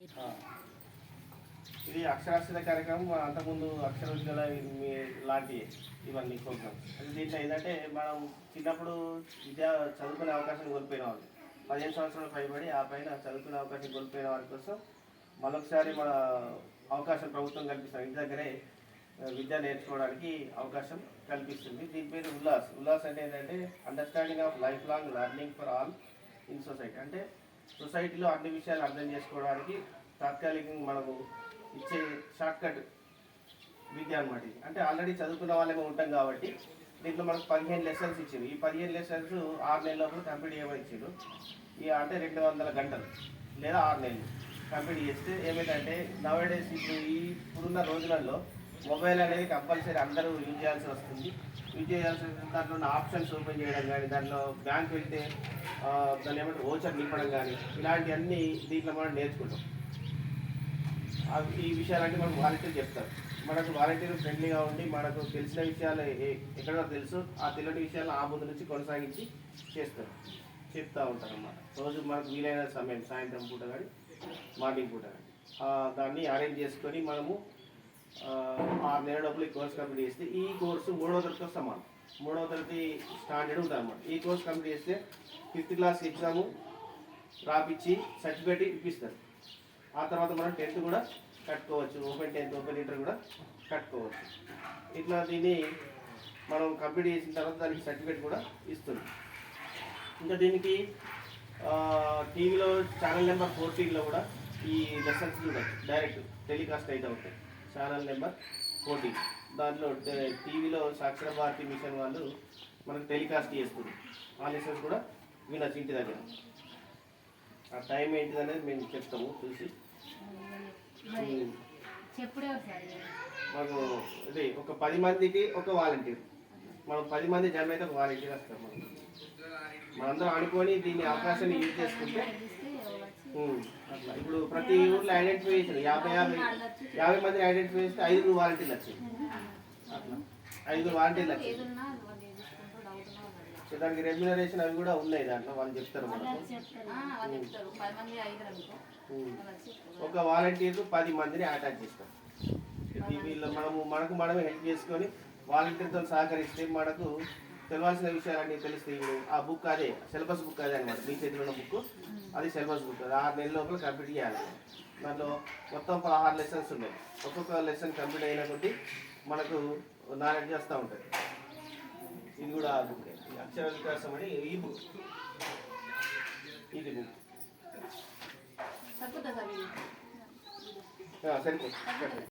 ఇది అక్షరాస్యత కార్యక్రమం అంతకుముందు అక్షర విద్యాలయం లాంటివి ఇవన్నీ ప్రోగ్రామ్స్. దీంట్లో ఏంటంటే మనం చిన్నప్పుడు చదువుకునే అవకాశం కోల్పోయిన వాళ్ళు 15 సంవత్సరాలు పైబడి ఆ పైన చదువుకునే అవకాశం కోల్పోయిన వారి కోసం మరొకసారి మన అవకాశం ప్రభుత్వం కల్పిస్తుంది. ఇంటి దగ్గరే విద్య నేర్చుకోవడానికి అవకాశం కల్పిస్తుంది. దీని పేరు ఉల్లాస్ అంటే ఏంటంటే understanding of life long learning for all in society. అంటే సొసైటీలో అన్ని విషయాలు అర్థం చేసుకోవడానికి తాత్కాలికంగా మనకు ఇచ్చే షార్ట్కట్ విద్య అనమాట. ఇది అంటే ఆల్రెడీ చదువుకున్న వాళ్ళమే ఉంటాం కాబట్టి దీంట్లో మనకు 15 లెసన్స్ ఇచ్చారు. ఈ 15 లెసన్స్ 6 నెలలకు కంప్లీట్ చేయమని ఇచ్చారు. అంటే 200 గంటలు లేదా 6 నెలలు కంప్లీట్ చేస్తే ఏమైందంటే నవేడేస్ ఇప్పుడున్న రోజులలో మొబైల్ అనేది కంపల్సరీ అందరూ యూజ్ చేయాల్సి వస్తుంది. యూజ్ చేయాల్సి దాంట్లో ఉన్న ఆప్షన్స్ ఓపెన్ చేయడం కానీ, దాంట్లో బ్యాంక్ వెళ్తే దాన్ని ఏమంటే ఓచర్ నింపడం కానీ, ఇలాంటివన్నీ దీంట్లో మనం నేర్చుకుంటాం. ఈ విషయాలన్నీ మనకు వాలంటీర్ చెప్తారు. మనకు వాలంటీర్ ఫ్రెండ్లీగా ఉండి మనకు తెలిసిన విషయాలు ఎక్కడో తెలుసు ఆ తెలియని విషయాలను ఆ ముందు నుంచి కొనసాగించి చెప్తూ ఉంటారు అన్నమాట. రోజు మనకు వీలైన సమయం సాయంత్రం పూట కానీ మార్నింగ్ పూట కానీ దాన్ని అరేంజ్ చేసుకొని మనము 6 నెలల లోపల ఈ కోర్స్ కంప్లీట్ చేస్తే ఈ కోర్సు 3వ తరగతితో సమానం. 3వ తరగతి స్టాండర్డ్ ఉంటుంది అన్నమాట. ఈ కోర్స్ కంప్లీట్ చేస్తే 5th క్లాస్ ఎగ్జాము రాపిచ్చి సర్టిఫికేట్ ఇప్పిస్తారు. ఆ తర్వాత మనం 10th కూడా కట్టుకోవచ్చు. ఓపెన్ 10th ఓపెన్ ఇంటర్ కూడా కట్టుకోవచ్చు. ఇట్లా దీన్ని మనం కంప్లీట్ చేసిన తర్వాత దానికి సర్టిఫికేట్ కూడా ఇస్తుంది. ఇంకా దీనికి టీవీలో ఛానల్ నెంబర్ 14లో కూడా ఈ లెసన్స్ ఉంటాయి, డైరెక్ట్ టెలికాస్ట్ అయితే ఉంటాయి. ఛానల్ నెంబర్ 14 దాంట్లో టీవీలో సాక్షర భారతి మిషన్ వాళ్ళు మనకు టెలికాస్ట్ చేస్తుంది. ఆ లెసన్స్ కూడా వినొచ్చు ఇంటి దగ్గర. ఆ టైం ఏంటిది అనేది మేము చెప్తాము చూసి. మాకు ఇది ఒక 10 మందికి ఒక వాలంటీర్, మనం 10 మంది జమ అయితే ఒక వాలంటీర్ వస్తాం. మనందరం అనుకొని దీన్ని అవకాశాన్ని యూజ్ చేసుకుంటే అట్లా ఇప్పుడు ప్రతి ఊర్లో ఐడెంటిఫై చేసారు. 50 మందిని ఐడెంటిఫై చేస్తే 5 వాలంటీర్లు వచ్చింది. అట్లా 5 వాలంటీర్లు వచ్చింది. దానికి రెమ్యునరేషన్ అవి కూడా ఉన్నాయి దాంట్లో వాళ్ళు చెప్తారు మనకు. ఒక వాలంటీర్కు 10 మందిని అటాచ్ చేస్తాం. వీళ్ళు మనమే హెల్ప్ చేసుకొని వాలంటీర్తో సహకరిస్తే మనకు తెలవాల్సిన విషయాలన్నీ తెలుస్తాయి. ఇప్పుడు ఆ బుక్ అదే సిలబస్ బుక్ అదే అనమాట. మీ చేతిలో ఉన్న బుక్ అది సిలబస్ బుక్. అది 6 నెలల లోపల కంప్లీట్ చేయాలి. దాంట్లో మొత్తం 16 లెసన్స్ ఉన్నాయి. ఒక్కొక్క లెసన్ కంప్లీట్ అయిన కొద్దీ మనకు నాలెడ్జ్ వస్తూ ఉంటుంది. ఇది కూడా ఆ బుక్ అక్షర వికాసం అని ఈ బుక్. ఇది బుక్ సరిపోతుంది.